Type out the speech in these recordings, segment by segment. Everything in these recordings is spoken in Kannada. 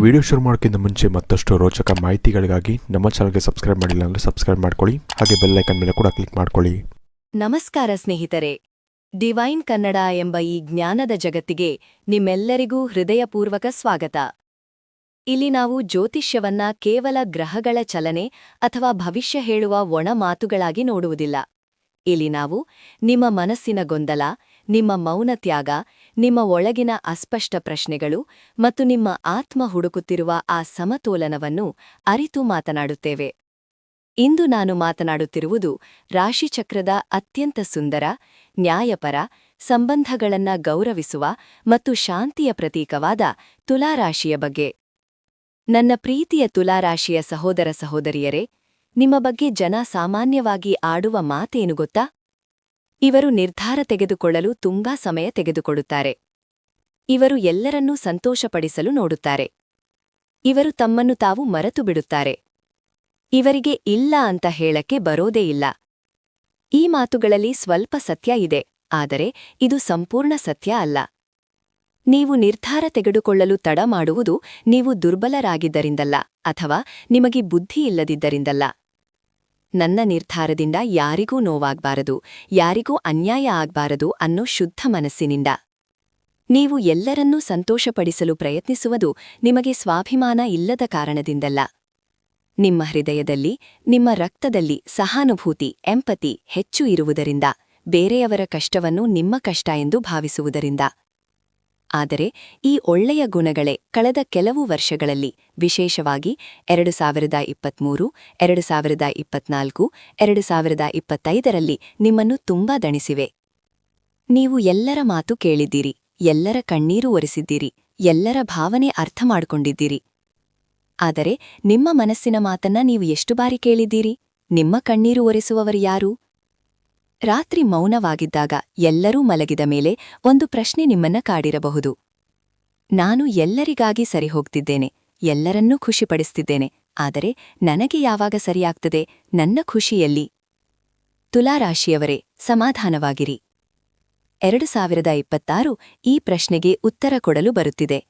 ವಿಡಿಯೋ ಶುರು ಮಾಡೋಕ್ಕಿಂತ ಮುಂಚೆ ಮತ್ತಷ್ಟು ರೋಚಕ ಮಾಹಿತಿಗಳಿಗಾಗಿ ನಮ್ಮ ಚಾನಲ್ಗೆ ಸಬ್ಸ್ಕ್ರೈಬ್ ಮಾಡಿಲ್ಲ ಅಂದರೆ ಸಬ್ಸ್ಕ್ರೈಬ್ ಮಾಡ್ಕೊಳ್ಳಿ, ಹಾಗೆ ಬೆಲ್ ಐಕನ್ ಮೇಲೆ ಕೂಡ ಕ್ಲಿಕ್ ಮಾಡ್ಕೊಳ್ಳಿ. ನಮಸ್ಕಾರ ಸ್ನೇಹಿತರೆ, ಡಿವೈನ್ ಕನ್ನಡ ಎಂಬ ಈ ಜ್ಞಾನದ ಜಗತ್ತಿಗೆ ನಿಮ್ಮೆಲ್ಲರಿಗೂ ಹೃದಯಪೂರ್ವಕ ಸ್ವಾಗತ. ಇಲ್ಲಿ ನಾವು ಜ್ಯೋತಿಷ್ಯವನ್ನ ಕೇವಲ ಗ್ರಹಗಳ ಚಲನೆ ಅಥವಾ ಭವಿಷ್ಯ ಹೇಳುವ ಒಣ ಮಾತುಗಳಾಗಿ ನೋಡುವುದಿಲ್ಲ. ಇಲ್ಲಿ ನಾವು ನಿಮ್ಮ ಮನಸ್ಸಿನ ಗೊಂದಲ, ನಿಮ್ಮ ಮೌನ ತ್ಯಾಗ, ನಿಮ್ಮ ಒಳಗಿನ ಅಸ್ಪಷ್ಟ ಪ್ರಶ್ನೆಗಳು ಮತ್ತು ನಿಮ್ಮ ಆತ್ಮ ಹುಡುಕುತ್ತಿರುವ ಆ ಸಮತೋಲನವನ್ನು ಅರಿತು ಮಾತನಾಡುತ್ತೇವೆ. ಇಂದು ನಾನು ಮಾತನಾಡುತ್ತಿರುವುದು ರಾಶಿಚಕ್ರದ ಅತ್ಯಂತ ಸುಂದರ, ನ್ಯಾಯಪರ, ಸಂಬಂಧಗಳನ್ನ ಗೌರವಿಸುವ ಮತ್ತು ಶಾಂತಿಯ ಪ್ರತೀಕವಾದ ತುಲಾರಾಶಿಯ ಬಗ್ಗೆ. ನನ್ನ ಪ್ರೀತಿಯ ತುಲಾರಾಶಿಯ ಸಹೋದರ ಸಹೋದರಿಯರೇ, ನಿಮ್ಮ ಬಗ್ಗೆ ಜನ ಸಾಮಾನ್ಯವಾಗಿ ಆಡುವ ಮಾತೇನು ಗೊತ್ತಾ? ಇವರು ನಿರ್ಧಾರ ತೆಗೆದುಕೊಳ್ಳಲು ತುಂಬಾ ಸಮಯ ತೆಗೆದುಕೊಳ್ಳುತ್ತಾರೆ. ಇವರು ಎಲ್ಲರನ್ನೂ ಸಂತೋಷಪಡಿಸಲು ನೋಡುತ್ತಾರೆ. ಇವರು ತಮ್ಮನ್ನು ತಾವು ಮರೆತು ಬಿಡುತ್ತಾರೆ. ಇವರಿಗೆ ಇಲ್ಲ ಅಂತ ಹೇಳಕ್ಕೆ ಬರೋದೇ ಇಲ್ಲ. ಈ ಮಾತುಗಳಲ್ಲಿ ಸ್ವಲ್ಪ ಸತ್ಯ ಇದೆ, ಆದರೆ ಇದು ಸಂಪೂರ್ಣ ಸತ್ಯ ಅಲ್ಲ. ನೀವು ನಿರ್ಧಾರ ತೆಗೆದುಕೊಳ್ಳಲು ತಡ ಮಾಡುವುದು ನೀವು ದುರ್ಬಲರಾಗಿದ್ದರಿಂದಲ್ಲ ಅಥವಾ ನಿಮಗೆ ಬುದ್ಧಿ ಇಲ್ಲದಿದ್ದರಿಂದಲ್ಲ. ನನ್ನ ನಿರ್ಧಾರದಿಂದ ಯಾರಿಗೂ ನೋವಾಗಬಾರದು, ಯಾರಿಗೂ ಅನ್ಯಾಯ ಆಗಬಾರದು ಅನ್ನೋ ಶುದ್ಧ ಮನಸ್ಸಿನಿಂದ. ನೀವು ಎಲ್ಲರನ್ನೂ ಸಂತೋಷಪಡಿಸಲು ಪ್ರಯತ್ನಿಸುವುದು ನಿಮಗೆ ಸ್ವಾಭಿಮಾನ ಇಲ್ಲದ ಕಾರಣದಿಂದಲ್ಲ. ನಿಮ್ಮ ಹೃದಯದಲ್ಲಿ, ನಿಮ್ಮ ರಕ್ತದಲ್ಲಿ ಸಹಾನುಭೂತಿ, ಎಂಪತಿ ಹೆಚ್ಚು ಇರುವುದರಿಂದ, ಬೇರೆಯವರ ಕಷ್ಟವನ್ನು ನಿಮ್ಮ ಕಷ್ಟ ಎಂದು ಭಾವಿಸುವುದರಿಂದ. ಆದರೆ ಈ ಒಳ್ಳೆಯ ಗುಣಗಳೇ ಕಳೆದ ಕೆಲವು ವರ್ಷಗಳಲ್ಲಿ, ವಿಶೇಷವಾಗಿ 2023, 2024, 2025ರಲ್ಲಿ ನಿಮ್ಮನ್ನು ತುಂಬಾ ದಣಿಸಿವೆ. ನೀವು ಎಲ್ಲರ ಮಾತು ಕೇಳಿದ್ದೀರಿ, ಎಲ್ಲರ ಕಣ್ಣೀರು ಒರೆಸಿದ್ದೀರಿ, ಎಲ್ಲರ ಭಾವನೆ ಅರ್ಥ ಮಾಡಿಕೊಂಡಿದ್ದೀರಿ. ಆದರೆ ನಿಮ್ಮ ಮನಸ್ಸಿನ ಮಾತನ್ನ ನೀವು ಎಷ್ಟು ಬಾರಿ ಕೇಳಿದ್ದೀರಿ? ನಿಮ್ಮ ಕಣ್ಣೀರು ಒರೆಸುವವರು ಯಾರು? ರಾತ್ರಿ ಮೌನವಾಗಿದ್ದಾಗ, ಎಲ್ಲರೂ ಮಲಗಿದ ಮೇಲೆ ಒಂದು ಪ್ರಶ್ನೆ ನಿಮ್ಮನ್ನ ಕಾಡಿರಬಹುದು. ನಾನು ಎಲ್ಲರಿಗಾಗಿ ಸರಿಹೋಗ್ತಿದ್ದೇನೆ, ಎಲ್ಲರನ್ನೂ ಖುಷಿಪಡಿಸ್ತಿದ್ದೇನೆ, ಆದರೆ ನನಗೆ ಯಾವಾಗ ಸರಿಯಾಗ್ತದೆ? ನನ್ನ ಖುಷಿಯಲ್ಲಿ? ತುಲಾರಾಶಿಯವರೇ, ಸಮಾಧಾನವಾಗಿರಿ. 2026 ಈ ಪ್ರಶ್ನೆಗೆ ಉತ್ತರ ಕೊಡಲು ಬರುತ್ತಿದೆ.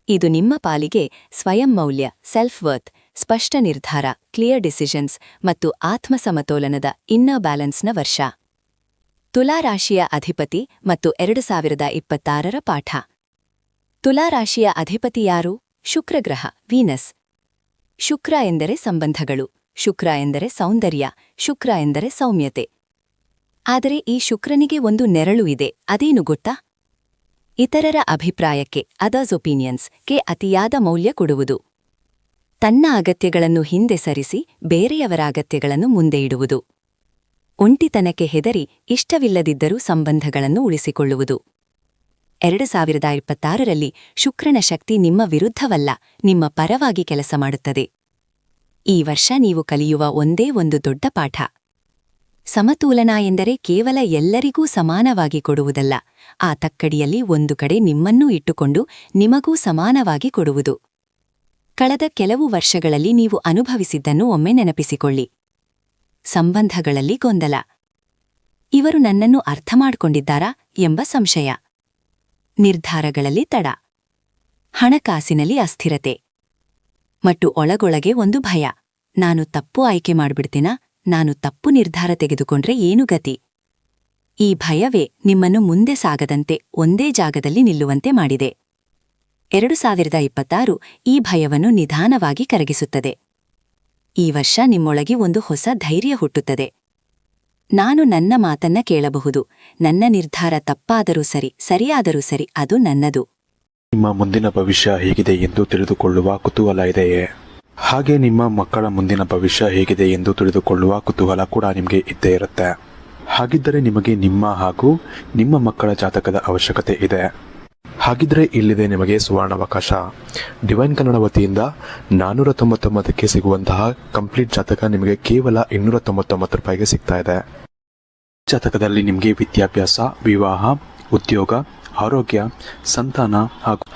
ಇದು ನಿಮ್ಮ ಪಾಲಿಗೆ ಸ್ವಯಂ ಮೌಲ್ಯ, ಸೆಲ್ಫ್ ವರ್ತ್, ಸ್ಪಷ್ಟ ನಿರ್ಧಾರ, ಕ್ಲಿಯರ್ ಡಿಸಿಷನ್ಸ್ ಮತ್ತು ಆತ್ಮಸಮತೋಲನದ ಇನ್ನರ್ ಬ್ಯಾಲೆನ್ಸ್ನ ವರ್ಷ. ತುಲಾರಾಶಿಯ ಅಧಿಪತಿ ಮತ್ತು 2026ರ ಪಾಠ. ತುಲಾರಾಶಿಯ ಅಧಿಪತಿ ಯಾರು? ಶುಕ್ರಗ್ರಹ, ವೀನಸ್. ಶುಕ್ರ ಎಂದರೆ ಸಂಬಂಧಗಳು, ಶುಕ್ರ ಎಂದರೆ ಸೌಂದರ್ಯ, ಶುಕ್ರ ಎಂದರೆ ಸೌಮ್ಯತೆ. ಆದರೆ ಈ ಶುಕ್ರನಿಗೆ ಒಂದು ನೆರಳು ಇದೆ, ಅದೇನು ಗೊತ್ತಾ? ಇತರರ ಅಭಿಪ್ರಾಯಕ್ಕೆ, ಅದರ್ಸ್ ಒಪಿನಿಯನ್ಸ್ಗೆ ಅತಿಯಾದ ಮೌಲ್ಯ ಕೊಡುವುದು. ತನ್ನ ಅಗತ್ಯಗಳನ್ನು ಹಿಂದೆ ಸರಿಸಿ ಬೇರೆಯವರ ಅಗತ್ಯಗಳನ್ನು ಮುಂದೆ ಇಡುವುದು. ಒಂಟಿತನಕ್ಕೆ ಹೆದರಿ ಇಷ್ಟವಿಲ್ಲದಿದ್ದರೂ ಸಂಬಂಧಗಳನ್ನು ಉಳಿಸಿಕೊಳ್ಳುವುದು. 2026ರಲ್ಲಿ ಶುಕ್ರನ ಶಕ್ತಿ ನಿಮ್ಮ ವಿರುದ್ಧವಲ್ಲ, ನಿಮ್ಮ ಪರವಾಗಿ ಕೆಲಸ ಮಾಡುತ್ತದೆ. ಈ ವರ್ಷ ನೀವು ಕಲಿಯುವ ಒಂದೇ ಒಂದು ದೊಡ್ಡ ಪಾಠ. ಸಮತೋಲನ ಎಂದರೆ ಕೇವಲ ಎಲ್ಲರಿಗೂ ಸಮಾನವಾಗಿ ಕೊಡುವುದಲ್ಲ, ಆ ತಕ್ಕಡಿಯಲ್ಲಿ ಒಂದು ಕಡೆ ನಿಮ್ಮನ್ನೂ ಇಟ್ಟುಕೊಂಡು ನಿಮಗೂ ಸಮಾನವಾಗಿ ಕೊಡುವುದು. ಕಳೆದ ಕೆಲವು ವರ್ಷಗಳಲ್ಲಿ ನೀವು ಅನುಭವಿಸಿದ್ದನ್ನು ಒಮ್ಮೆ ನೆನಪಿಸಿಕೊಳ್ಳಿ. ಸಂಬಂಧಗಳಲ್ಲಿ ಗೊಂದಲ. ಇವರು ನನ್ನನ್ನು ಅರ್ಥ ಮಾಡಿಕೊಂಡಿದ್ದಾರಾ ಎಂಬ ಸಂಶಯ. ನಿರ್ಧಾರಗಳಲ್ಲಿ ತಡ. ಹಣಕಾಸಿನಲ್ಲಿ ಅಸ್ಥಿರತೆ. ಮತ್ತು ಒಳಗೊಳಗೆ ಒಂದು ಭಯ. ನಾನು ತಪ್ಪು ಆಯ್ಕೆ ಮಾಡ್ಬಿಡ್ತೀನಾ? ನಾನು ತಪ್ಪು ನಿರ್ಧಾರ ತೆಗೆದುಕೊಂಡ್ರೆ ಏನು ಗತಿ? ಈ ಭಯವೇ ನಿಮ್ಮನ್ನು ಮುಂದೆ ಸಾಗದಂತೆ ಒಂದೇ ಜಾಗದಲ್ಲಿ ನಿಲ್ಲುವಂತೆ ಮಾಡಿದೆ. 2026 ಈ ಭಯವನ್ನು ನಿಧಾನವಾಗಿ ಕರಗಿಸುತ್ತದೆ. ಈ ವರ್ಷ ನಿಮ್ಮೊಳಗೆ ಒಂದು ಹೊಸ ಧೈರ್ಯ ಹುಟ್ಟುತ್ತದೆ. ನಾನು ನನ್ನ ಮಾತನ್ನ ಕೇಳಬಹುದು, ನನ್ನ ನಿರ್ಧಾರ ತಪ್ಪಾದರೂ ಸರಿ, ಸರಿಯಾದರೂ ಸರಿ, ಅದು ನನ್ನದು. ನಿಮ್ಮ ಮುಂದಿನ ಭವಿಷ್ಯ ಹೇಗಿದೆ ಎಂದು ತಿಳಿದುಕೊಳ್ಳುವ ಕುತೂಹಲ ಇದೆಯೇ? ಹಾಗೆ ನಿಮ್ಮ ಮಕ್ಕಳ ಮುಂದಿನ ಭವಿಷ್ಯ ಹೇಗಿದೆ ಎಂದು ತಿಳಿದುಕೊಳ್ಳುವ ಕುತೂಹಲ ಕೂಡ ನಿಮಗೆ ಇದ್ದೇ ಇರುತ್ತೆ. ಹಾಗಿದ್ದರೆ ನಿಮಗೆ ನಿಮ್ಮ ಹಾಗೂ ನಿಮ್ಮ ಮಕ್ಕಳ ಜಾತಕದ ಅವಶ್ಯಕತೆ ಇದೆ. ಹಾಗಿದ್ರೆ ಇಲ್ಲಿದೆ ನಿಮಗೆ ಸುವರ್ಣಾವಕಾಶ. ಡಿವೈನ್ ಕನ್ನಡ ವತಿಯಿಂದ 499ಕ್ಕೆ ಸಿಗುವಂತಹ ಕಂಪ್ಲೀಟ್ ಜಾತಕ ನಿಮಗೆ ಕೇವಲ 299 ರೂಪಾಯಿಗೆ ಸಿಗ್ತಾ ಇದೆ. ಜಾತಕದಲ್ಲಿ ನಿಮಗೆ ವಿದ್ಯಾಭ್ಯಾಸ, ವಿವಾಹ, ಉದ್ಯೋಗ, ಆರೋಗ್ಯ, ಸಂತಾನ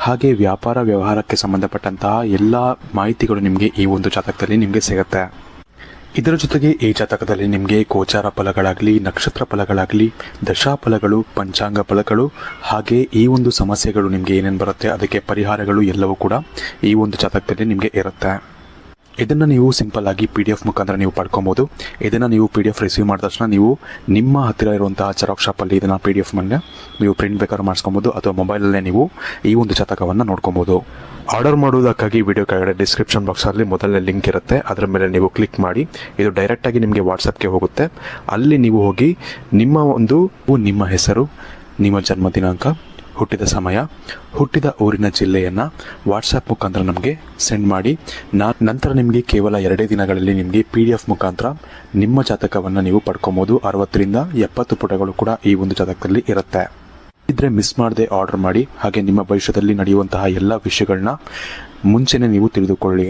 ಹಾಗೆ ವ್ಯಾಪಾರ ವ್ಯವಹಾರಕ್ಕೆ ಸಂಬಂಧಪಟ್ಟಂತಹ ಎಲ್ಲ ಮಾಹಿತಿಗಳು ನಿಮಗೆ ಈ ಒಂದು ಜಾತಕದಲ್ಲಿ ನಿಮಗೆ ಸಿಗುತ್ತೆ. ಇದರ ಜೊತೆಗೆ ಈ ಜಾತಕದಲ್ಲಿ ನಿಮಗೆ ಗೋಚಾರ ಫಲಗಳಾಗಲಿ, ನಕ್ಷತ್ರ ಫಲಗಳಾಗಲಿ, ದಶಾಫಲಗಳು, ಪಂಚಾಂಗ ಫಲಗಳು, ಹಾಗೆ ಈ ಒಂದು ಸಮಸ್ಯೆಗಳು ನಿಮಗೆ ಏನೇನು ಬರುತ್ತೆ ಅದಕ್ಕೆ ಪರಿಹಾರಗಳು ಎಲ್ಲವೂ ಕೂಡ ಈ ಒಂದು ಜಾತಕದಲ್ಲಿ ನಿಮಗೆ ಇರುತ್ತೆ. ಇದನ್ನು ನೀವು ಸಿಂಪಲ್ ಆಗಿ PDF ಮುಖಾಂತರ ನೀವು ಪಡ್ಕೊಬೋದು. ಇದನ್ನು ನೀವು PDF ರಿಸೀವ್ ಮಾಡಿದ ತಕ್ಷಣ ನೀವು ನಿಮ್ಮ ಹತ್ತಿರ ಇರುವಂತಹ ಜೆರಾಕ್ಸ್ ಶಾಪಲ್ಲಿ ಇದನ್ನು PDF ಮೇಲೆ ನೀವು ಪ್ರಿಂಟ್ ಬೇಕಾದ್ರೂ ಮಾಡಿಸ್ಕೊಬೋದು, ಅಥವಾ ಮೊಬೈಲಲ್ಲೇ ನೀವು ಈ ಒಂದು ಜಾತಕವನ್ನು ನೋಡ್ಕೊಬೋದು. ಆರ್ಡರ್ ಮಾಡುವುದಕ್ಕಾಗಿ ವಿಡಿಯೋ ಕೆಳಗಡೆ ಡಿಸ್ಕ್ರಿಪ್ಷನ್ ಬಾಕ್ಸಲ್ಲಿ ಮೊದಲನೇ ಲಿಂಕ್ ಇರುತ್ತೆ, ಅದರ ಮೇಲೆ ನೀವು ಕ್ಲಿಕ್ ಮಾಡಿ ಇದು ಡೈರೆಕ್ಟಾಗಿ ನಿಮಗೆ ವಾಟ್ಸಪ್ಗೆ ಹೋಗುತ್ತೆ. ಅಲ್ಲಿ ನೀವು ಹೋಗಿ ನಿಮ್ಮ ಹೆಸರು, ನಿಮ್ಮ ಜನ್ಮ ದಿನಾಂಕ, ಹುಟ್ಟಿದ ಸಮಯ, ಹುಟ್ಟಿದ ಊರಿನ ಜಿಲ್ಲೆಯನ್ನು ವಾಟ್ಸಪ್ ಮುಖಾಂತರ ನಮಗೆ ಸೆಂಡ್ ಮಾಡಿ. ನಂತರ ನಿಮಗೆ ಕೇವಲ 2 ದಿನಗಳಲ್ಲಿ ನಿಮಗೆ PDF ಮುಖಾಂತರ ನಿಮ್ಮ ಜಾತಕವನ್ನು ನೀವು ಪಡ್ಕೊಬೋದು. 60ರಿಂದ 70 ಪುಟಗಳು ಕೂಡ ಈ ಒಂದು ಜಾತಕದಲ್ಲಿ ಇರುತ್ತೆ. ಇದ್ರೆ ಮಿಸ್ ಮಾಡದೆ ಆರ್ಡರ್ ಮಾಡಿ. ಹಾಗೆ ನಿಮ್ಮ ಭವಿಷ್ಯದಲ್ಲಿ ನಡೆಯುವಂತಹ ಎಲ್ಲ ವಿಷಯಗಳನ್ನ ಮುಂಚೆನೇ ನೀವು ತಿಳಿದುಕೊಳ್ಳಿ.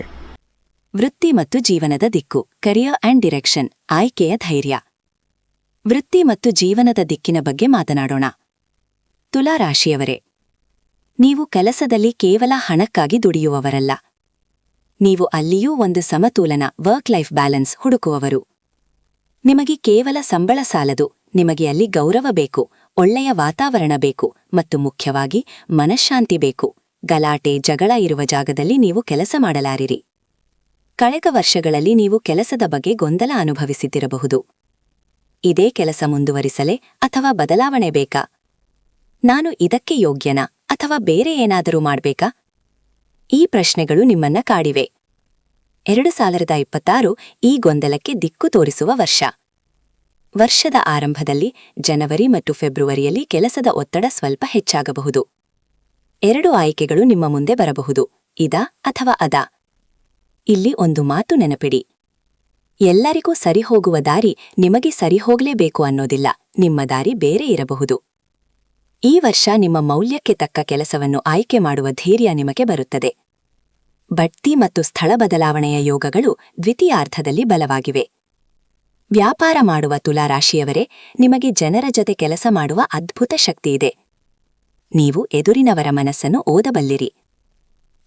ವೃತ್ತಿ ಮತ್ತು ಜೀವನದ ದಿಕ್ಕು, ಕರಿಯರ್ ಆ್ಯಂಡ್ ಡಿರೆಕ್ಷನ್, ಆಯ್ಕೆಯ ಧೈರ್ಯ. ವೃತ್ತಿ ಮತ್ತು ಜೀವನದ ದಿಕ್ಕಿನ ಬಗ್ಗೆ ಮಾತನಾಡೋಣ. ತುಲಾ ರಾಶಿಯವರೇ, ನೀವು ಕೆಲಸದಲ್ಲಿ ಕೇವಲ ಹಣಕ್ಕಾಗಿ ದುಡಿಯುವವರಲ್ಲ. ನೀವು ಅಲ್ಲಿಯೂ ಒಂದು ಸಮತೋಲನ, ವರ್ಕ್ ಲೈಫ್ ಬ್ಯಾಲೆನ್ಸ್ ಹುಡುಕುವವರು. ನಿಮಗೆ ಕೇವಲ ಸಂಬಳ ಸಾಲದು, ನಿಮಗೆ ಅಲ್ಲಿ ಗೌರವ ಬೇಕು, ಒಳ್ಳೆಯ ವಾತಾವರಣ ಬೇಕು, ಮತ್ತು ಮುಖ್ಯವಾಗಿ ಮನಃಶಾಂತಿ ಬೇಕು. ಗಲಾಟೆ, ಜಗಳ ಇರುವ ಜಾಗದಲ್ಲಿ ನೀವು ಕೆಲಸ ಮಾಡಲಾರಿರಿ. ಕಳೆದ ವರ್ಷಗಳಲ್ಲಿ ನೀವು ಕೆಲಸದ ಬಗ್ಗೆ ಗೊಂದಲ ಅನುಭವಿಸುತ್ತಿರಬಹುದು. ಇದೇ ಕೆಲಸ ಮುಂದುವರಿಸಲೇ ಅಥವಾ ಬದಲಾವಣೆ ಬೇಕಾ? ನಾನು ಇದಕ್ಕೆ ಯೋಗ್ಯನಾ ಅಥವಾ ಬೇರೆ ಏನಾದರೂ ಮಾಡ್ಬೇಕಾ? ಈ ಪ್ರಶ್ನೆಗಳು ನಿಮ್ಮನ್ನ ಕಾಡಿವೆ. 2026 ಈ ಗೊಂದಲಕ್ಕೆ ದಿಕ್ಕು ತೋರಿಸುವ ವರ್ಷ. ವರ್ಷದ ಆರಂಭದಲ್ಲಿ ಜನವರಿ ಮತ್ತು ಫೆಬ್ರವರಿಯಲ್ಲಿ ಕೆಲಸದ ಒತ್ತಡ ಸ್ವಲ್ಪ ಹೆಚ್ಚಾಗಬಹುದು. 2 ಆಯ್ಕೆಗಳು ನಿಮ್ಮ ಮುಂದೆ ಬರಬಹುದು, ಇದಾ ಅಥವಾ ಅದಾ. ಇಲ್ಲಿ ಒಂದು ಮಾತು ನೆನಪಿಡಿ, ಎಲ್ಲರಿಗೂ ಸರಿಹೋಗುವ ದಾರಿ ನಿಮಗೆ ಸರಿಹೋಗಲೇಬೇಕು ಅನ್ನೋದಿಲ್ಲ, ನಿಮ್ಮ ದಾರಿ ಬೇರೆ ಇರಬಹುದು. ಈ ವರ್ಷ ನಿಮ್ಮ ಮೌಲ್ಯಕ್ಕೆ ತಕ್ಕ ಕೆಲಸವನ್ನು ಆಯ್ಕೆ ಮಾಡುವ ಧೈರ್ಯ ನಿಮಗೆ ಬರುತ್ತದೆ. ಬಡ್ತಿ ಮತ್ತು ಸ್ಥಳ ಬದಲಾವಣೆಯ ಯೋಗಗಳು ದ್ವಿತೀಯಾರ್ಧದಲ್ಲಿ ಬಲವಾಗಿವೆ. ವ್ಯಾಪಾರ ಮಾಡುವ ತುಲಾರಾಶಿಯವರೇ, ನಿಮಗೆ ಜನರ ಜೊತೆ ಕೆಲಸ ಮಾಡುವ ಅದ್ಭುತ ಶಕ್ತಿಯಿದೆ. ನೀವು ಎದುರಿನವರ ಮನಸ್ಸನ್ನು ಓದಬಲ್ಲಿರಿ.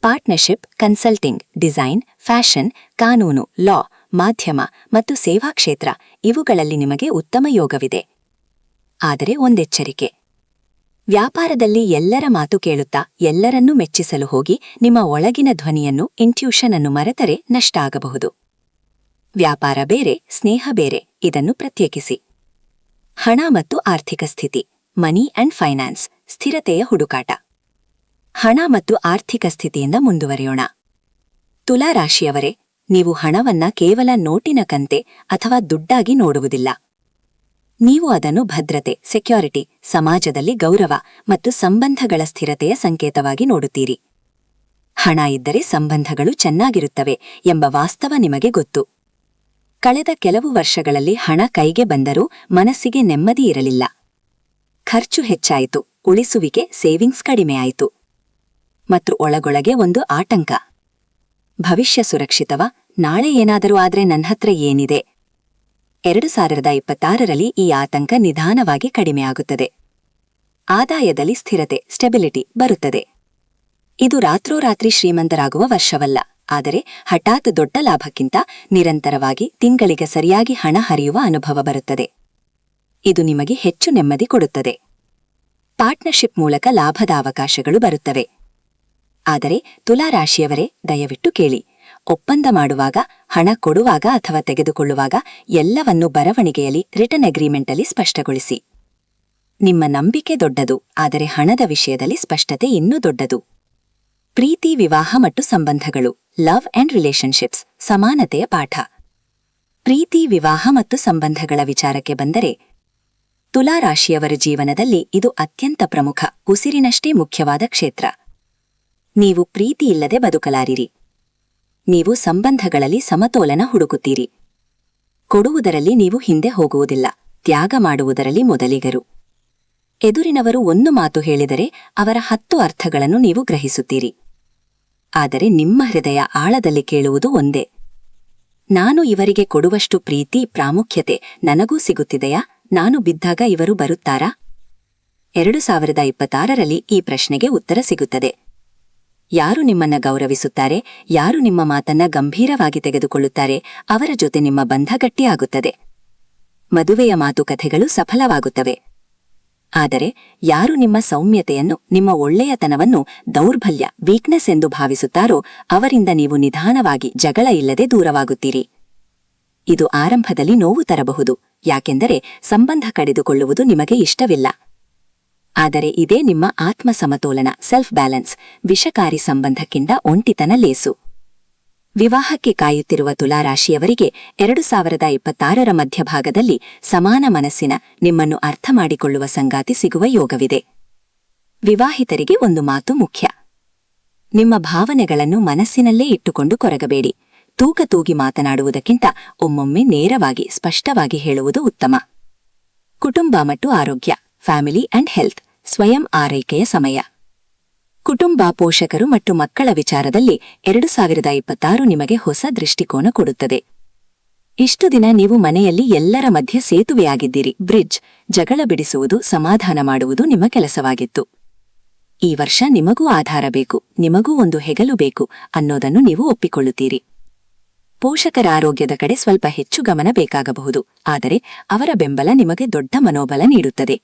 ಪಾರ್ಟ್ನರ್ಶಿಪ್, ಕನ್ಸಲ್ಟಿಂಗ್, ಡಿಸೈನ್, ಫ್ಯಾಷನ್, ಕಾನೂನು, ಲಾ, ಮಾಧ್ಯಮ ಮತ್ತು ಸೇವಾ ಕ್ಷೇತ್ರ ಇವುಗಳಲ್ಲಿ ನಿಮಗೆ ಉತ್ತಮ ಯೋಗವಿದೆ. ಆದರೆ ಒಂದೆಚ್ಚರಿಕೆ, ವ್ಯಾಪಾರದಲ್ಲಿ ಎಲ್ಲರ ಮಾತು ಕೇಳುತ್ತಾ ಎಲ್ಲರನ್ನೂ ಮೆಚ್ಚಿಸಲು ಹೋಗಿ ನಿಮ್ಮ ಒಳಗಿನ ಧ್ವನಿಯನ್ನು, ಇಂಟ್ಯೂಷನ್ ಅನ್ನು ಮರೆತರೆ ನಷ್ಟ ಆಗಬಹುದು. ವ್ಯಾಪಾರ ಬೇರೆ, ಸ್ನೇಹ ಬೇರೆ, ಇದನ್ನು ಪ್ರತ್ಯೇಕಿಸಿ. ಹಣ ಮತ್ತು ಆರ್ಥಿಕ ಸ್ಥಿತಿ, ಮನಿ ಅಂಡ್ ಫೈನಾನ್ಸ್, ಸ್ಥಿರತೆಯ ಹುಡುಕಾಟ. ಹಣ ಮತ್ತು ಆರ್ಥಿಕ ಸ್ಥಿತಿಯಿಂದ ಮುಂದುವರಿಯೋಣ. ತುಲಾರಾಶಿಯವರೇ, ನೀವು ಹಣವನ್ನ ಕೇವಲ ನೋಟಿನ ಕಂತೆ ಅಥವಾ ದುಡ್ಡಾಗಿ ನೋಡುವುದಿಲ್ಲ. ನೀವು ಅದನ್ನು ಭದ್ರತೆ, ಸೆಕ್ಯೂರಿಟಿ, ಸಮಾಜದಲ್ಲಿ ಗೌರವ ಮತ್ತು ಸಂಬಂಧಗಳ ಸ್ಥಿರತೆಯ ಸಂಕೇತವಾಗಿ ನೋಡುತ್ತೀರಿ. ಹಣ ಇದ್ದರೆ ಸಂಬಂಧಗಳು ಚೆನ್ನಾಗಿರುತ್ತವೆ ಎಂಬ ವಾಸ್ತವ ನಿಮಗೆ ಗೊತ್ತು. ಕಳೆದ ಕೆಲವು ವರ್ಷಗಳಲ್ಲಿ ಹಣ ಕೈಗೆ ಬಂದರೂ ಮನಸ್ಸಿಗೆ ನೆಮ್ಮದಿ ಇರಲಿಲ್ಲ. ಖರ್ಚು ಹೆಚ್ಚಾಯಿತು, ಉಳಿಸುವಿಕೆ, ಸೇವಿಂಗ್ಸ್ ಕಡಿಮೆಯಾಯಿತು. ಮತ್ತು ಒಳಗೊಳಗೆ ಒಂದು ಆತಂಕ. ಭವಿಷ್ಯ ಸುರಕ್ಷಿತವಾ? ನಾಳೆ ಏನಾದರೂ ಆದ್ರೆ ನನ್ಹತ್ರ ಏನಿದೆ? 2026ರಲ್ಲಿ ಈ ಆತಂಕ ನಿಧಾನವಾಗಿ ಕಡಿಮೆಯಾಗುತ್ತದೆ. ಆದಾಯದಲ್ಲಿ ಸ್ಥಿರತೆ, ಸ್ಟೆಬಿಲಿಟಿ ಬರುತ್ತದೆ. ಇದು ರಾತ್ರೋರಾತ್ರಿ ಶ್ರೀಮಂತರಾಗುವ ವರ್ಷವಲ್ಲ, ಆದರೆ ಹಠಾತ್ ದೊಡ್ಡ ಲಾಭಕ್ಕಿಂತ ನಿರಂತರವಾಗಿ ತಿಂಗಳಿಗೆ ಸರಿಯಾಗಿ ಹಣ ಹರಿಯುವ ಅನುಭವ ಬರುತ್ತದೆ. ಇದು ನಿಮಗೆ ಹೆಚ್ಚು ನೆಮ್ಮದಿ ಕೊಡುತ್ತದೆ. ಪಾರ್ಟ್ನರ್ಶಿಪ್ ಮೂಲಕ ಲಾಭದ ಅವಕಾಶಗಳು ಬರುತ್ತವೆ. ಆದರೆ ತುಲಾರಾಶಿಯವರೇ, ದಯವಿಟ್ಟು ಕೇಳಿ, ಒಪ್ಪಂದ ಮಾಡುವಾಗ, ಹಣ ಕೊಡುವಾಗ ಅಥವಾ ತೆಗೆದುಕೊಳ್ಳುವಾಗ ಎಲ್ಲವನ್ನೂ ಬರವಣಿಗೆಯಲ್ಲಿ, ರಿಟರ್ನ್ ಅಗ್ರಿಮೆಂಟಲ್ಲಿ ಸ್ಪಷ್ಟಗೊಳಿಸಿ. ನಿಮ್ಮ ನಂಬಿಕೆ ದೊಡ್ಡದು, ಆದರೆ ಹಣದ ವಿಷಯದಲ್ಲಿ ಸ್ಪಷ್ಟತೆ ಇನ್ನೂ ದೊಡ್ಡದು. ಪ್ರೀತಿ, ವಿವಾಹ ಮತ್ತು ಸಂಬಂಧಗಳು, ಲವ್ ಅಂಡ್ ರಿಲೇಶನ್ಶಿಪ್ಸ್, ಸಮಾನತೆಯ ಪಾಠ. ಪ್ರೀತಿ, ವಿವಾಹ ಮತ್ತು ಸಂಬಂಧಗಳ ವಿಚಾರಕ್ಕೆ ಬಂದರೆ, ತುಲಾರಾಶಿಯವರ ಜೀವನದಲ್ಲಿ ಇದು ಅತ್ಯಂತ ಪ್ರಮುಖ, ಉಸಿರಿನಷ್ಟೇ ಮುಖ್ಯವಾದ ಕ್ಷೇತ್ರ. ನೀವು ಪ್ರೀತಿಯಿಲ್ಲದೆ ಬದುಕಲಾರಿರಿ. ನೀವು ಸಂಬಂಧಗಳಲ್ಲಿ ಸಮತೋಲನ ಹುಡುಕುತ್ತೀರಿ. ಕೊಡುವುದರಲ್ಲಿ ನೀವು ಹಿಂದೆ ಹೋಗುವುದಿಲ್ಲ, ತ್ಯಾಗ ಮಾಡುವುದರಲ್ಲಿ ಮೊದಲಿಗರು. ಎದುರಿನವರು ಒಂದು ಮಾತು ಹೇಳಿದರೆ ಅವರ 10 ಅರ್ಥಗಳನ್ನು ನೀವು ಗ್ರಹಿಸುತ್ತೀರಿ. ಆದರೆ ನಿಮ್ಮ ಹೃದಯ ಆಳದಲ್ಲಿ ಕೇಳುವುದು ಒಂದೇ: ನಾನು ಇವರಿಗೆ ಕೊಡುವಷ್ಟು ಪ್ರೀತಿ, ಪ್ರಾಮುಖ್ಯತೆ ನನಗೂ ಸಿಗುತ್ತಿದೆಯಾ? ನಾನು ಬಿದ್ದಾಗ ಇವರು ಬರುತ್ತಾರಾ? 2026ರಲ್ಲಿ ಈ ಪ್ರಶ್ನೆಗೆ ಉತ್ತರ ಸಿಗುತ್ತದೆ. ಯಾರು ನಿಮ್ಮನ್ನ ಗೌರವಿಸುತ್ತಾರೆ, ಯಾರು ನಿಮ್ಮ ಮಾತನ್ನ ಗಂಭೀರವಾಗಿ ತೆಗೆದುಕೊಳ್ಳುತ್ತಾರೆ, ಅವರ ಜೊತೆ ನಿಮ್ಮ ಬಂಧ ಗಟ್ಟಿಯಾಗುತ್ತದೆ. ಮದುವೆಯ ಮಾತುಕತೆಗಳು ಸಫಲವಾಗುತ್ತವೆ. ಆದರೆ ಯಾರು ನಿಮ್ಮ ಸೌಮ್ಯತೆಯನ್ನು, ನಿಮ್ಮ ಒಳ್ಳೆಯತನವನ್ನು ದೌರ್ಬಲ್ಯ, ವೀಕ್ನೆಸ್ ಎಂದು ಭಾವಿಸುತ್ತಾರೋ ಅವರಿಂದ ನೀವು ನಿಧಾನವಾಗಿ ಜಗಳ ಇಲ್ಲದೆ ದೂರವಾಗುತ್ತೀರಿ. ಇದು ಆರಂಭದಲ್ಲಿ ನೋವು ತರಬಹುದು, ಯಾಕೆಂದರೆ ಸಂಬಂಧ ಕಡಿದುಕೊಳ್ಳುವುದು ನಿಮಗೆ ಇಷ್ಟವಿಲ್ಲ. ಆದರೆ ಇದೇ ನಿಮ್ಮ ಆತ್ಮ ಸಮತೋಲನ, ಸೆಲ್ಫ್ ಬ್ಯಾಲೆನ್ಸ್. ವಿಷಕಾರಿ ಸಂಬಂಧಕ್ಕಿಂತ ಒಂಟಿತನ ಲೇಸು. ವಿವಾಹಕ್ಕೆ ಕಾಯುತ್ತಿರುವ ತುಲಾರಾಶಿಯವರಿಗೆ 2026ರ ಮಧ್ಯಭಾಗದಲ್ಲಿ ಸಮಾನ ಮನಸ್ಸಿನ, ನಿಮ್ಮನ್ನು ಅರ್ಥ ಮಾಡಿಕೊಳ್ಳುವ ಸಂಗಾತಿ ಸಿಗುವ ಯೋಗವಿದೆ. ವಿವಾಹಿತರಿಗೆ ಒಂದು ಮಾತು ಮುಖ್ಯ. ನಿಮ್ಮ ಭಾವನೆಗಳನ್ನು ಮನಸ್ಸಿನಲ್ಲೇ ಇಟ್ಟುಕೊಂಡು ಕೊರಗಬೇಡಿ. ತೂಕ ತೂಗಿ ಮಾತನಾಡುವುದಕ್ಕಿಂತ ಒಮ್ಮೊಮ್ಮೆ ನೇರವಾಗಿ, ಸ್ಪಷ್ಟವಾಗಿ ಹೇಳುವುದು ಉತ್ತಮ. ಕುಟುಂಬ ಮತ್ತು ಆರೋಗ್ಯ, ಫ್ಯಾಮಿಲಿ ಅಂಡ್ ಹೆಲ್ತ್, ಸ್ವಯಂ ಆರೈಕೆಯ ಸಮಯ. ಕುಟುಂಬ, ಪೋಷಕರು ಮತ್ತು ಮಕ್ಕಳ ವಿಚಾರದಲ್ಲಿ 2026 ನಿಮಗೆ ಹೊಸ ದೃಷ್ಟಿಕೋನ ಕೊಡುತ್ತದೆ. ಇಷ್ಟು ದಿನ ನೀವು ಮನೆಯಲ್ಲಿ ಎಲ್ಲರ ಮಧ್ಯೆ ಸೇತುವೆಯಾಗಿದ್ದೀರಿ. ಬ್ರಿಡ್ಜ್, ಜಗಳ ಬಿಡಿಸುವುದು, ಸಮಾಧಾನ ಮಾಡುವುದು ನಿಮ್ಮ ಕೆಲಸವಾಗಿತ್ತು. ಈ ವರ್ಷ ನಿಮಗೂ ಆಧಾರ ಬೇಕು, ನಿಮಗೂ ಒಂದು ಹೆಗಲು ಬೇಕು ಅನ್ನೋದನ್ನು ನೀವು ಒಪ್ಪಿಕೊಳ್ಳುತ್ತೀರಿ. ಪೋಷಕರ ಆರೋಗ್ಯದ ಕಡೆ ಸ್ವಲ್ಪ ಹೆಚ್ಚು ಗಮನ ಬೇಕಾಗಬಹುದು, ಆದರೆ ಅವರ ಬೆಂಬಲ ನಿಮಗೆ ದೊಡ್ಡ ಮನೋಬಲ ನೀಡುತ್ತದೆ.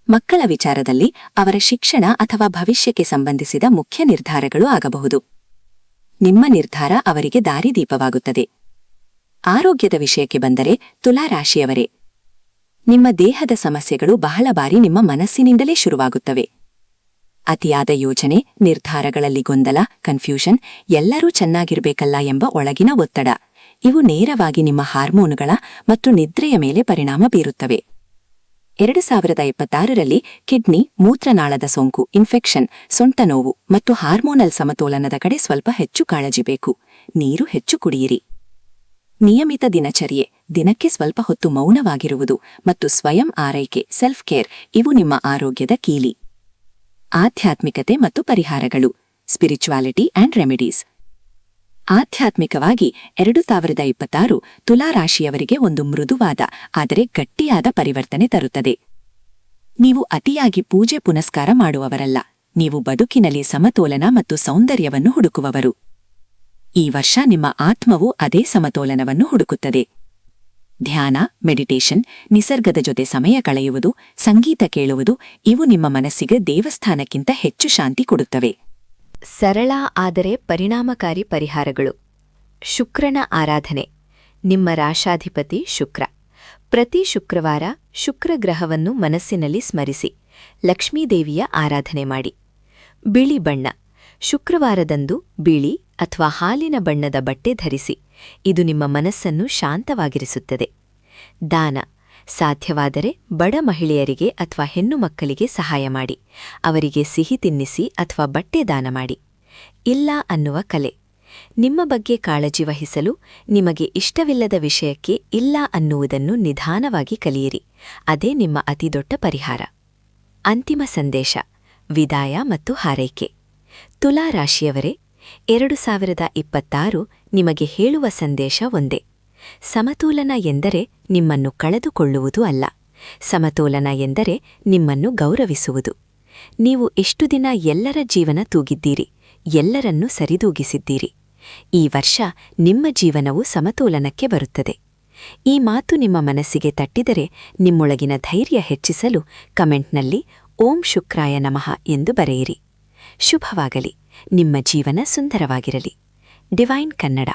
ಮಕ್ಕಳ ವಿಚಾರದಲ್ಲಿ ಅವರ ಶಿಕ್ಷಣ ಅಥವಾ ಭವಿಷ್ಯಕ್ಕೆ ಸಂಬಂಧಿಸಿದ ಮುಖ್ಯ ನಿರ್ಧಾರಗಳು ಆಗಬಹುದು. ನಿಮ್ಮ ನಿರ್ಧಾರ ಅವರಿಗೆ ದಾರಿದೀಪವಾಗುತ್ತದೆ. ಆರೋಗ್ಯದ ವಿಷಯಕ್ಕೆ ಬಂದರೆ ತುಲಾರಾಶಿಯವರೇ, ನಿಮ್ಮ ದೇಹದ ಸಮಸ್ಯೆಗಳು ಬಹಳ ಬಾರಿ ನಿಮ್ಮ ಮನಸ್ಸಿನಿಂದಲೇ ಶುರುವಾಗುತ್ತವೆ. ಅತಿಯಾದ ಯೋಚನೆ, ನಿರ್ಧಾರಗಳಲ್ಲಿ ಗೊಂದಲ, ಕನ್ಫ್ಯೂಷನ್, ಎಲ್ಲರೂ ಚೆನ್ನಾಗಿರ್ಬೇಕಲ್ಲ ಎಂಬ ಒಳಗಿನ ಒತ್ತಡ, ಇವು ನೇರವಾಗಿ ನಿಮ್ಮ ಹಾರ್ಮೋನುಗಳ ಮತ್ತು ನಿದ್ರೆಯ ಮೇಲೆ ಪರಿಣಾಮ ಬೀರುತ್ತವೆ. 2026ರಲ್ಲಿ ಕಿಡ್ನಿ, ಮೂತ್ರನಾಳದ ಸೋಂಕು, ಇನ್ಫೆಕ್ಷನ್, ಸೊಂಟ ನೋವು ಮತ್ತು ಹಾರ್ಮೋನಲ್ ಸಮತೋಲನದ ಕಡೆ ಸ್ವಲ್ಪ ಹೆಚ್ಚು ಕಾಳಜಿ ಬೇಕು. ನೀರು ಹೆಚ್ಚು ಕುಡಿಯಿರಿ. ನಿಯಮಿತ ದಿನಚರ್ಯೆ, ದಿನಕ್ಕೆ ಸ್ವಲ್ಪ ಹೊತ್ತು ಮೌನವಾಗಿರುವುದು ಮತ್ತು ಸ್ವಯಂ ಆರೈಕೆ, ಸೆಲ್ಫ್ ಕೇರ್, ಇವು ನಿಮ್ಮ ಆರೋಗ್ಯದ ಕೀಲಿ. ಆಧ್ಯಾತ್ಮಿಕತೆ ಮತ್ತು ಪರಿಹಾರಗಳು, ಸ್ಪಿರಿಚುವಾಲಿಟಿ ಅಂಡ್ ರೆಮಿಡೀಸ್. ಆಧ್ಯಾತ್ಮಿಕವಾಗಿ 2026 ತುಲಾರಾಶಿಯವರಿಗೆ ಒಂದು ಮೃದುವಾದ ಆದರೆ ಗಟ್ಟಿಯಾದ ಪರಿವರ್ತನೆ ತರುತ್ತದೆ. ನೀವು ಅತಿಯಾಗಿ ಪೂಜೆ ಪುನಸ್ಕಾರ ಮಾಡುವವರಲ್ಲ, ನೀವು ಬದುಕಿನಲ್ಲಿ ಸಮತೋಲನ ಮತ್ತು ಸೌಂದರ್ಯವನ್ನು ಹುಡುಕುವವರು. ಈ ವರ್ಷ ನಿಮ್ಮ ಆತ್ಮವು ಅದೇ ಸಮತೋಲನವನ್ನು ಹುಡುಕುತ್ತದೆ. ಧ್ಯಾನ, ಮೆಡಿಟೇಷನ್, ನಿಸರ್ಗದ ಜೊತೆ ಸಮಯ ಕಳೆಯುವುದು, ಸಂಗೀತ ಕೇಳುವುದು, ಇವು ನಿಮ್ಮ ಮನಸ್ಸಿಗೆ ದೇವಸ್ಥಾನಕ್ಕಿಂತ ಹೆಚ್ಚು ಶಾಂತಿ ಕೊಡುತ್ತವೆ. ಸರಳ ಆದರೆ ಪರಿಣಾಮಕಾರಿ ಪರಿಹಾರಗಳು. ಶುಕ್ರನ ಆರಾಧನೆ. ನಿಮ್ಮ ರಾಶಾಧಿಪತಿ ಶುಕ್ರ. ಪ್ರತಿ ಶುಕ್ರವಾರ ಶುಕ್ರಗ್ರಹವನ್ನು ಮನಸ್ಸಿನಲ್ಲಿ ಸ್ಮರಿಸಿ ಲಕ್ಷ್ಮೀದೇವಿಯ ಆರಾಧನೆ ಮಾಡಿ. ಬಿಳಿ ಬಣ್ಣ. ಶುಕ್ರವಾರದಂದು ಬಿಳಿ ಅಥವಾ ಹಾಲಿನ ಬಣ್ಣದ ಬಟ್ಟೆ ಧರಿಸಿ, ಇದು ನಿಮ್ಮ ಮನಸ್ಸನ್ನು ಶಾಂತವಾಗಿರಿಸುತ್ತದೆ. ದಾನ. ಸಾಧ್ಯವಾದರೆ ಬಡ ಮಹಿಳೆಯರಿಗೆ ಅಥವಾ ಹೆಣ್ಣು ಮಕ್ಕಳಿಗೆ ಸಹಾಯ ಮಾಡಿ, ಅವರಿಗೆ ಸಿಹಿ ತಿನ್ನಿಸಿ ಅಥವಾ ಬಟ್ಟೆ ದಾನ ಮಾಡಿ. ಇಲ್ಲ ಅನ್ನುವ ಕಲೆ. ನಿಮ್ಮ ಬಗ್ಗೆ ಕಾಳಜಿ ವಹಿಸಲು ನಿಮಗೆ ಇಷ್ಟವಿಲ್ಲದ ವಿಷಯಕ್ಕೆ ಇಲ್ಲ ಅನ್ನುವುದನ್ನು ನಿಧಾನವಾಗಿ ಕಲಿಯಿರಿ, ಅದೇ ನಿಮ್ಮ ಅತಿದೊಡ್ಡ ಪರಿಹಾರ. ಅಂತಿಮ ಸಂದೇಶ, ವಿದಾಯ ಮತ್ತು ಹಾರೈಕೆ. ತುಲಾರಾಶಿಯವರೇ, 2026 ನಿಮಗೆ ಹೇಳುವ ಸಂದೇಶ ಒಂದೇ. ಸಮತೋಲನ ಎಂದರೆ ನಿಮ್ಮನ್ನು ಕಳೆದುಕೊಳ್ಳುವುದು ಅಲ್ಲ, ಸಮತೋಲನ ಎಂದರೆ ನಿಮ್ಮನ್ನು ಗೌರವಿಸುವುದು. ನೀವು ಎಷ್ಟು ದಿನ ಎಲ್ಲರ ಜೀವನ ತೂಗಿದ್ದೀರಿ, ಎಲ್ಲರನ್ನೂ ಸರಿದೂಗಿಸಿದ್ದೀರಿ. ಈ ವರ್ಷ ನಿಮ್ಮ ಜೀವನವು ಸಮತೋಲನಕ್ಕೆ ಬರುತ್ತದೆ. ಈ ಮಾತು ನಿಮ್ಮ ಮನಸ್ಸಿಗೆ ತಟ್ಟಿದರೆ ನಿಮ್ಮೊಳಗಿನ ಧೈರ್ಯ ಹೆಚ್ಚಿಸಲು ಕಮೆಂಟ್ನಲ್ಲಿ ಓಂ ಶುಕ್ರಾಯ ನಮಃ ಎಂದು ಬರೆಯಿರಿ. ಶುಭವಾಗಲಿ. ನಿಮ್ಮ ಜೀವನ ಸುಂದರವಾಗಿರಲಿ. ಡಿವೈನ್ ಕನ್ನಡ.